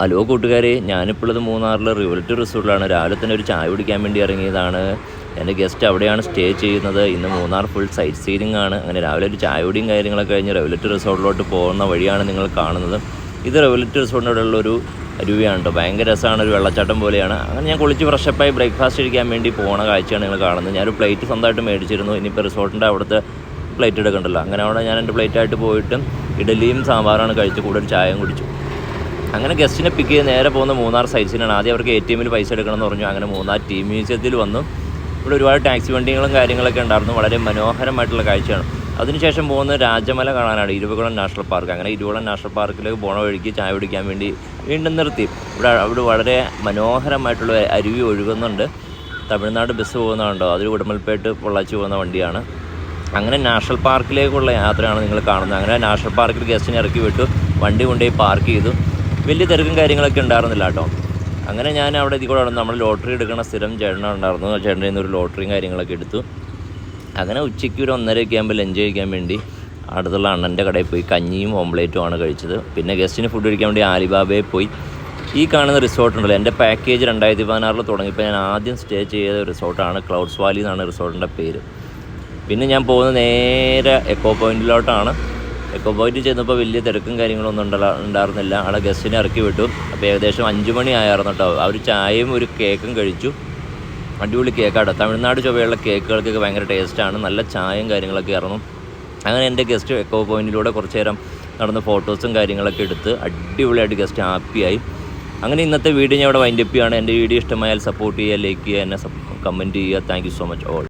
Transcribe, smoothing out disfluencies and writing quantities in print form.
Hello കൂട്ടുകാരെ, ഞാനിപ്പോൾ ഉള്ളത് മൂന്നാറിലെ റിവൽറ്റ് റിസോർട്ടിലാണ്. രാവിലെ തന്നെ ഒരു ചായ കുടിക്കാൻ വേണ്ടി ഇറങ്ങിയതാണ്. എൻ്റെ ഗസ്റ്റ് അവിടെയാണ് സ്റ്റേ ചെയ്യുന്നത്. ഇന്ന് മൂന്നാർ ഫുൾ സൈറ്റ് സീയിങ് ആണ്. അങ്ങനെ രാവിലെ ഒരു ചായ കുടിയും കാര്യങ്ങളൊക്കെ കഴിഞ്ഞ് റിവൽറ്റ് റിസോർട്ടിലോട്ട് പോകുന്ന വഴിയാണ് നിങ്ങൾ കാണുന്നത്. ഇത് റിവൽറ്റ് റിസോർട്ടിൻ്റെ അവിടെയുള്ളൊരു അരുവിയാണ് കേട്ടോ. ഭയങ്കര രസമാണ്, ഒരു വെള്ളച്ചാട്ടം പോലെയാണ്. അങ്ങനെ ഞാൻ കുളിച്ച് ഫ്രഷപ്പായി ബ്രേക്ക്ഫാസ്റ്റ് കഴിക്കാൻ വേണ്ടി പോകുന്ന കാഴ്ചയാണ് നിങ്ങൾ കാണുന്നത്. ഞാനൊരു പ്ലേറ്റ് സ്വന്തമായിട്ട് മേടിച്ചിരുന്നു. ഇനിയിപ്പോൾ റിസോർട്ടിൻ്റെ അവിടുത്തെ പ്ലേറ്റ് എടുക്കണ്ടല്ലോ. അങ്ങനെ അവിടെ ഞാൻ എൻ്റെ പ്ലേറ്റായിട്ട് പോയിട്ട് ഇഡലിയും സാമ്പാറാണ് കഴിച്ച്, കൂടെ ഒരു ചായയും കുടിച്ചു. അങ്ങനെ ഗസ്റ്റിനെ പിക്ക് ചെയ്ത് നേരെ പോകുന്ന മൂന്നാർ സൈറ്റ്സിനാണ്. ആദ്യം അവർക്ക് ATM പൈസ എടുക്കണമെന്ന് പറഞ്ഞു. അങ്ങനെ മൂന്നാർ ടീ മ്യൂസിയത്തിൽ വന്നു. ഇവിടെ ഒരുപാട് ടാക്സി വണ്ടികളും കാര്യങ്ങളൊക്കെ ഉണ്ടായിരുന്നു. വളരെ മനോഹരമായിട്ടുള്ള കാഴ്ചയാണ്. അതിനുശേഷം പോകുന്നത് രാജമല കാണാനാണ്, ഇരുവികുളം നാഷണൽ പാർക്ക്. അങ്ങനെ ഇരുവികുളം നാഷണൽ പാർക്കിലേക്ക് പോണ വഴിക്ക് ചായ കുടിക്കാൻ വേണ്ടി വീണ്ടും നിർത്തി. അവിടെ വളരെ മനോഹരമായിട്ടുള്ള അരുവി ഒഴുകുന്നുണ്ട്. തമിഴ്നാട് ബസ് പോകുന്നതുണ്ടോ, അതൊരു ഉടമൽപേട്ട് പൊള്ളാച്ചി പോകുന്ന വണ്ടിയാണ്. അങ്ങനെ നാഷണൽ പാർക്കിലേക്കുള്ള യാത്രയാണ് നിങ്ങൾ കാണുന്നത്. അങ്ങനെ നാഷണൽ പാർക്കിൽ ഗസ്റ്റിനെ ഇറക്കി വിട്ടു, വണ്ടി കൊണ്ടുപോയി പാർക്ക് ചെയ്തു. വലിയ തിരക്കും കാര്യങ്ങളൊക്കെ ഉണ്ടായിരുന്നില്ല കേട്ടോ. അങ്ങനെ ഞാൻ അവിടെ ഇതിൽ കൂടെ നമ്മൾ ലോട്ടറി എടുക്കുന്ന സ്ഥിരം ചേട്ടനുണ്ടായിരുന്നു. ചേട്ടൻ്റെ നിന്ന് ഒരു ലോട്ടറിയും കാര്യങ്ങളൊക്കെ എടുത്തു. അങ്ങനെ ഉച്ചയ്ക്ക് ഒരു 1:30 ആകുമ്പോൾ ലഞ്ച് കഴിക്കാൻ വേണ്ടി അടുത്തുള്ള അണ്ണൻ്റെ കടയിൽ പോയി കഞ്ഞിയും ഓംപ്ലേറ്റും ആണ് കഴിച്ചത്. പിന്നെ ഗസ്റ്റിന് ഫുഡ് കഴിക്കാൻ വേണ്ടി ആലിബാബയിൽ പോയി. ഈ കാണുന്ന റിസോർട്ടുണ്ടല്ലോ, എൻ്റെ പാക്കേജ് 2016 തുടങ്ങിയപ്പോൾ ഞാൻ ആദ്യം സ്റ്റേ ചെയ്ത റിസോർട്ടാണ്. ക്ലൗഡ്സ് വാലി എന്നാണ് റിസോർട്ടിൻ്റെ പേര്. പിന്നെ ഞാൻ പോകുന്നത് നേരെ എക്കോ പോയിൻറ്റിലോട്ടാണ്. എക്കോ പോയിൻറ്റ് ചെന്നപ്പോൾ വലിയ തിരക്കും കാര്യങ്ങളൊന്നും ഉണ്ടായിരുന്നില്ല. അവിടെ ഗസ്റ്റിനെ ഇറക്കി വിട്ടു. അപ്പോൾ ഏകദേശം 5 മണി ആയിരുന്നു കേട്ടോ. അവർ ചായയും ഒരു കേക്കും കഴിച്ചു. അടിപൊളി കേക്കാട്ടോ. തമിഴ്നാട് ചുവയുള്ള കേക്കുകൾക്കൊക്കെ ഭയങ്കര ടേസ്റ്റാണ്. നല്ല ചായയും കാര്യങ്ങളൊക്കെ ആയിരുന്നു. അങ്ങനെ എൻ്റെ ഗസ്റ്റ് എക്കോ പോയിൻറ്റിലൂടെ കുറച്ച് നേരം നടന്ന് ഫോട്ടോസും കാര്യങ്ങളൊക്കെ എടുത്ത് അടിപൊളിയായിട്ട് ഗസ്റ്റ് ഹാപ്പിയായി. അങ്ങനെ ഇന്നത്തെ വീഡിയോ ഞാൻ ഇവിടെ വൈൻഡപ്പ് ചെയ്യുകയാണ്. എൻ്റെ വീഡിയോ ഇഷ്ടമായാൽ സപ്പോർട്ട് ചെയ്യുക, ലൈക്ക് ചെയ്യുക, എന്നെ കമൻറ്റ് ചെയ്യുക. Thank you so much all.